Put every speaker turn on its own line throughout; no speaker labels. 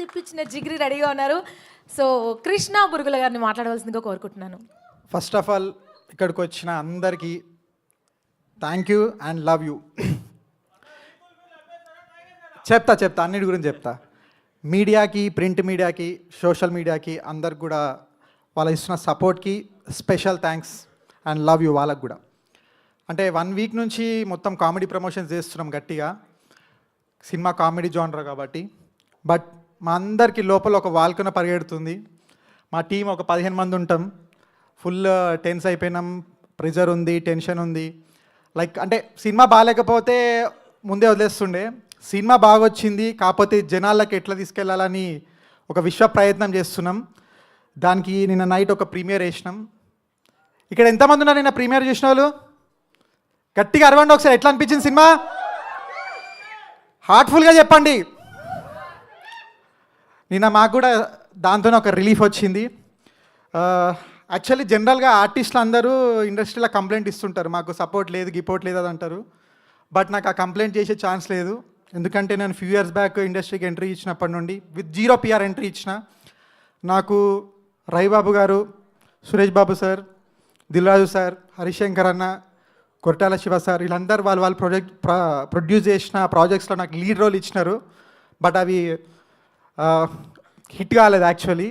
ఇప్పించిన జిగిరి రెడీగా ఉన్నారు. సో కృష్ణ బురుగుల గారిని మాట్లాడవలసిందిగా కోరుకుంటున్నాను.
ఫస్ట్ ఆఫ్ ఆల్ ఇక్కడికి వచ్చిన అందరికీ thank you and love you. చెప్తా అన్నిటి గురించి చెప్తా. మీడియాకి, ప్రింట్ మీడియాకి, సోషల్ మీడియాకి అందరికి కూడా వాళ్ళ ఇస్తున్న సపోర్ట్కి special thanks and love you వాళ్ళకు కూడా. అంటే 1 వీక్ నుంచి మొత్తం కామెడీ ప్రమోషన్స్ చేస్తున్నాం గట్టిగా, సినిమా కామెడీ జానర్ కాబట్టి. బట్ మా అందరికీ లోపల ఒక వాల్కన పరిగెడుతుంది. మా టీం ఒక 15 మంది ఉంటాం. ఫుల్ టెన్స్ అయిపోయినాం, ప్రెజర్ ఉంది, టెన్షన్ ఉంది. లైక్ అంటే సినిమా బాగాలేకపోతే ముందే వదిలేస్తుండే, సినిమా బాగా వచ్చింది కాకపోతే జనాలకు ఎట్లా తీసుకెళ్ళాలని ఒక విశ్వ ప్రయత్నం చేస్తున్నాం. దానికి నిన్న నైట్ ఒక ప్రీమియర్ వేసినాం. ఇక్కడ ఎంతమంది ఉన్నారు నిన్న ప్రీమియర్ చేసిన వాళ్ళు? గట్టిగా అరవండి ఒకసారి. ఎట్లా అనిపించింది సినిమా? హార్ట్ఫుల్గా చెప్పండి. నిన్న మాకు కూడా దాంతోనే ఒక రిలీఫ్ వచ్చింది. యాక్చువల్లీ జనరల్గా ఆర్టిస్టులు అందరూ ఇండస్ట్రీలో కంప్లైంట్ ఇస్తుంటారు, మాకు సపోర్ట్ లేదు, గిపోర్ట్ లేదు అది అంటారు. బట్ నాకు ఆ కంప్లైంట్ చేసే ఛాన్స్ లేదు. ఎందుకంటే నేను ఫ్యూ ఇయర్స్ బ్యాక్ ఇండస్ట్రీకి ఎంట్రీ ఇచ్చినప్పటి నుండి విత్ 0 PR ఎంట్రీ ఇచ్చిన. నాకు రవిబాబు గారు, సురేష్ బాబు సార్, దిల్రాజు సార్, హరిశంకర్ అన్న, కొరటాల శివ సార్, వీళ్ళందరూ వాళ్ళు ప్రొడ్యూస్ చేసిన ప్రాజెక్ట్స్లో నాకు లీడ్ రోల్ ఇచ్చినారు. బట్ అవి హిట్ కాలేదు యాక్చువల్లీ.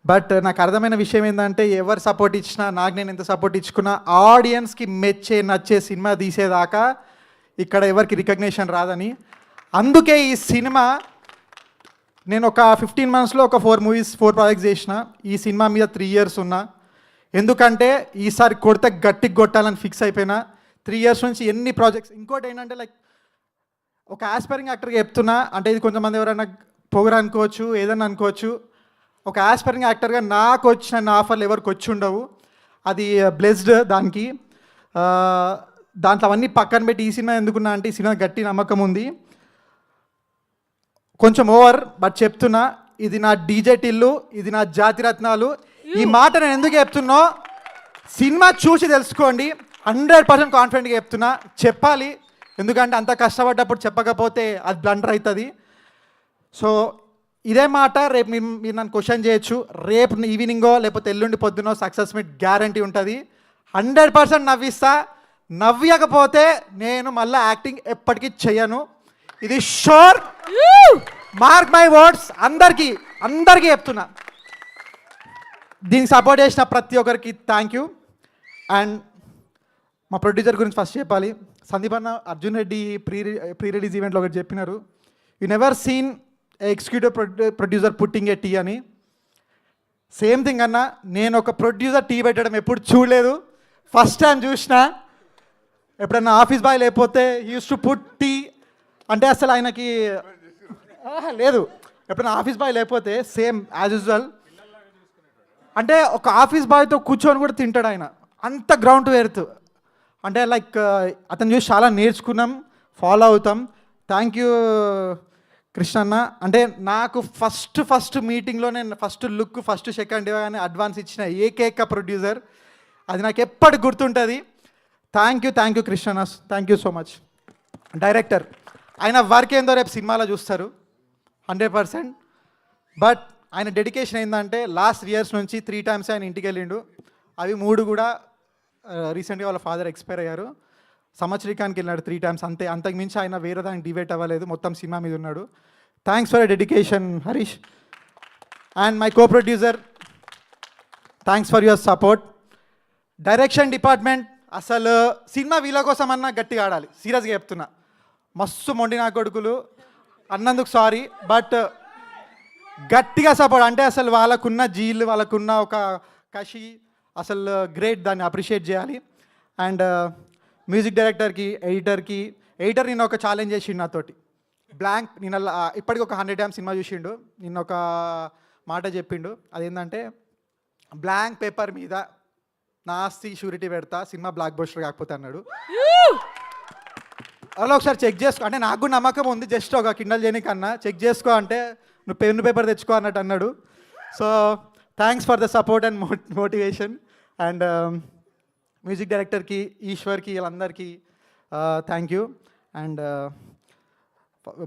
బట్ నాకు అర్థమైన విషయం ఏంటంటే ఎవరు సపోర్ట్ ఇచ్చినా, నాకు నేను ఎంత సపోర్ట్ ఇచ్చుకున్నా, ఆడియన్స్కి నచ్చే సినిమా తీసేదాకా ఇక్కడ ఎవరికి రికగ్నిషన్ రాదని. అందుకే ఈ సినిమా నేను ఒక 15 monthsలో ఒక 4 ప్రాజెక్ట్స్ చేసిన. ఈ సినిమా మీద 3 years ఉన్నా. ఎందుకంటే ఈసారి కొడితే గట్టికి కొట్టాలని ఫిక్స్ అయిపోయినా. 3 years నుంచి ఎన్ని ప్రాజెక్ట్స్. ఇంకోటి ఏంటంటే లైక్ ఒక ఆస్పైరింగ్ యాక్టర్గా చెప్తున్నా, అంటే ఇది కొంతమంది ఎవరైనా పొగరు అనుకోవచ్చు, ఏదన్నా అనుకోవచ్చు. ఒక ఆస్పైరింగ్ యాక్టర్గా నాకు వచ్చిన ఆఫర్లు ఎవరికి వచ్చి ఉండవు. అది బ్లెస్డ్ దానికి. దాంట్లో అవన్నీ పక్కన పెట్టి ఈ సినిమా ఎందుకున్నా అంటే ఈ సినిమా గట్టి నమ్మకం ఉంది. కొంచెం ఓవర్ బట్ చెప్తున్నా, ఇది నా డీజే టిల్లు, ఇది నా జాతిరత్నాలు. ఈ మాట నేను ఎందుకు చెప్తున్నా, సినిమా చూసి తెలుసుకోండి. 100% కాన్ఫిడెంట్గా చెప్తున్నా, చెప్పాలి. ఎందుకంటే అంత కష్టపడ్డప్పుడు చెప్పకపోతే అది బ్లండర్ అవుతుంది. సో ఇదే మాట రేపు మీరు నన్ను క్వశ్చన్ చేయొచ్చు. రేపు ఈవినింగో లేకపోతే ఎల్లుండి పొద్దునో సక్సెస్ మీట్ గ్యారంటీ ఉంటుంది. 100% నవ్విస్తా. నవ్వకపోతే నేను మళ్ళీ యాక్టింగ్ ఎప్పటికీ చెయ్యను. ఇది షూర్, మార్క్ మై వర్డ్స్. అందరికీ చెప్తున్నా. దీనికి సపోర్ట్ చేసిన ప్రతి ఒక్కరికి థ్యాంక్ యూ. అండ్ మా ప్రొడ్యూసర్ గురించి ఫస్ట్ చెప్పాలి. సందీప్ అన్న అర్జున్ రెడ్డి ప్రీ రిలీజ్ ఈవెంట్లో ఒకటి చెప్పినారు, you never seen executive producer putting a tea అని. సేమ్ థింగ్ అన్న, నేను ఒక ప్రొడ్యూసర్ టీ పెట్టడం ఎప్పుడు చూడలేదు, ఫస్ట్ టైం చూసిన. ఎప్పుడన్నా ఆఫీస్ బాయ్ లేకపోతే యూస్ టు పుట్ టీ అంటే అసలు ఆయనకి లేదు. ఎప్పుడైనా ఆఫీస్ బాయ్ లేకపోతే సేమ్ యాజ్ యూజువల్ అంటే ఒక ఆఫీస్ బాయ్తో కూర్చొని కూడా తింటాడు ఆయన, అంత గ్రౌండ్ టు ఎర్త్. అంటే లైక్ అతను చూసి చాలా నేర్చుకున్నాం, ఫాలో అవుతాం. థ్యాంక్ యూ కృష్ణన్న. అంటే నాకు ఫస్ట్ మీటింగ్లో నేను ఫస్ట్ లుక్, ఫస్ట్ సెకండ్ అని అడ్వాన్స్ ఇచ్చిన ఏకైక ప్రొడ్యూసర్. అది నాకు ఎప్పటికి గుర్తుంటుంది. థ్యాంక్ యూ కృష్ణన్న, thank you so much. Director, ఆయన వర్క్ ఏందో రేపు సినిమాలో చూస్తారు 100%. బట్ ఆయన డెడికేషన్ ఏంటంటే లాస్ట్ 3 years నుంచి 3 times ఆయన ఇంటికి వెళ్ళిండు. అవి 3 కూడా రీసెంట్గా వాళ్ళ ఫాదర్ ఎక్స్పైర్ అయ్యారు. సంవత్సరికానికి వెళ్ళినాడు 3 times అంతే. అంతకుమించి ఆయన వేరే దానికి డివేట్ అవ్వలేదు, మొత్తం సినిమా మీద ఉన్నాడు. Thanks for dedication Harish. And my co producer, thanks for your support. Direction department, అసలు సినిమా వీళ్ళ కోసం అన్నా గట్టిగా ఆడాలి, సీరియస్గా చెప్తున్నా. మస్తు మొండి నా కొడుకులు అన్నందుకు సారీ, బట్ గట్టిగా సపోర్ట్. అంటే అసలు వాళ్ళకున్న జీల్, వాళ్ళకున్న ఒక కషి అసలు గ్రేట్, దాన్ని అప్రిషియేట్ చేయాలి. అండ్ మ్యూజిక్ డైరెక్టర్కి, ఎడిటర్ నిన్న ఒక ఛాలెంజ్ చేసిండు నాతోటి. బ్లాంక్ నిన్న ఇప్పటికి ఒక 100 times సినిమా చూసిండు. నిన్న ఒక మాట చెప్పిండు, అదేంటంటే బ్లాంక్ పేపర్ మీద నా ఆస్తి షూరిటీ పెడతా, సినిమా బ్లాక్ బస్టర్ కాకపోతే అన్నాడు. అలా ఒకసారి చెక్ చేసుకో అంటే నాకు కూడా నమ్మకం ఉంది, జస్ట్ ఒక కిండల్ చేయనికన్నా చెక్ చేసుకో అంటే నువ్వు పెన్ను పేపర్ తెచ్చుకో అన్నట్టు అన్నాడు. So thanks for the support and motivation. And music డైరెక్టర్కి, ఈశ్వర్కి, వీళ్ళందరికీ thank you. And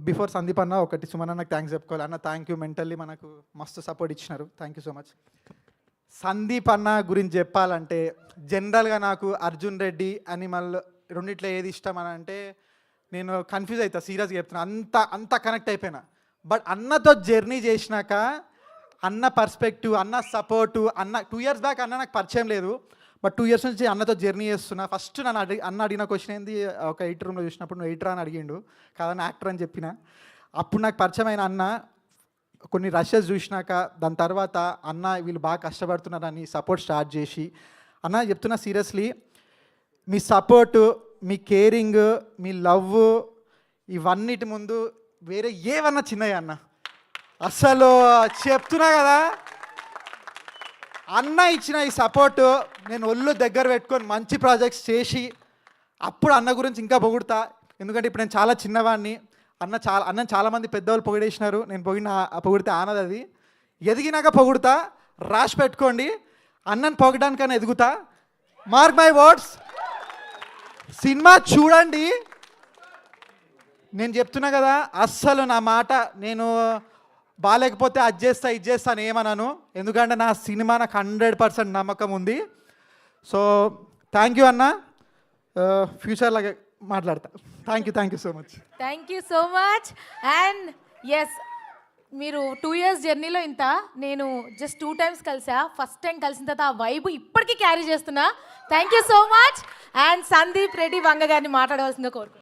before Sandeep అన్న ఒకటి సుమన్ అన్నకు థ్యాంక్స్ చెప్పుకోవాలి. అన్న థ్యాంక్ యూ, మెంటల్లీ మనకు మస్తు సపోర్ట్ ఇచ్చినారు, thank you so much. Sandeep అన్న గురించి చెప్పాలంటే జనరల్గా నాకు అర్జున్ రెడ్డి అనిమల్ రెండిట్లో ఏది ఇష్టం అని అంటే నేను కన్ఫ్యూజ్ అవుతా, సీరియస్గా చెప్తున్నా, అంత కనెక్ట్ అయిపోయినా. బట్ అన్నతో జర్నీ చేసినాక అన్న పర్స్పెక్టివ్, అన్న సపోర్టు, అన్న 2 years బ్యాక్ అన్న నాకు పరిచయం లేదు, బట్ 2 years నుంచి అన్నతో జర్నీ చేస్తున్నా. ఫస్ట్ నన్ను అన్న అడిగిన క్వశ్చన్ ఏంది, ఒక ఎయిట్ రూమ్లో చూసినప్పుడు నువ్వు ఎయిటర్ అని అడిగిండు, కాదని యాక్టర్ అని చెప్పిన. అప్పుడు నాకు పరిచయం అయిన అన్న కొన్ని రషెస్ చూసినాక దాని తర్వాత అన్న వీళ్ళు బాగా కష్టపడుతున్నారని సపోర్ట్ స్టార్ట్ చేసి, అన్న చెప్తున్నా సీరియస్లీ, మీ సపోర్టు, మీ కేరింగ్, మీ లవ్, ఇవన్నిటి ముందు వేరే ఏవన్నా చిన్నయ్య అన్న. అసలు చెప్తున్నా కదా, అన్న ఇచ్చిన ఈ సపోర్టు నేను ఒళ్ళు దగ్గర పెట్టుకొని మంచి ప్రాజెక్ట్స్ చేసి అప్పుడు అన్న గురించి ఇంకా పొగుడుతా. ఎందుకంటే ఇప్పుడు నేను చాలా చిన్నవాడిని, అన్న చాలామంది పెద్దవాళ్ళు పొగిడేసినారు, నేను పొగిడితే ఆనది అది. ఎదిగినాక పొగుడుతా, రాసి పెట్టుకోండి, అన్నను పొగడానికన్నా ఎదుగుతా. మార్క్ మై వర్డ్స్, సినిమా చూడండి. నేను చెప్తున్నా కదా, అస్సలు నా మాట నేను బాగాలేకపోతే అది చేస్తా ఇది చేస్తాను ఏమన్నాను, ఎందుకంటే నా సినిమా నాకు 100% నమ్మకం ఉంది. సో థ్యాంక్ యూ అన్న, ఫ్యూచర్లాగా మాట్లాడతా. Thank you so much.
Thank you so much. And yes, మీరు 2 years జర్నీలో ఇంత, నేను జస్ట్ 2 times కలిసా. ఫస్ట్ టైం కలిసిన తర్వాత ఆ వైబ్ ఇప్పటికీ క్యారీ చేస్తున్నా. థ్యాంక్ you so much. And Sandeep Reddy Vanga గారిని మాట్లాడవలసిందిగా కోరుకుంటున్నాను.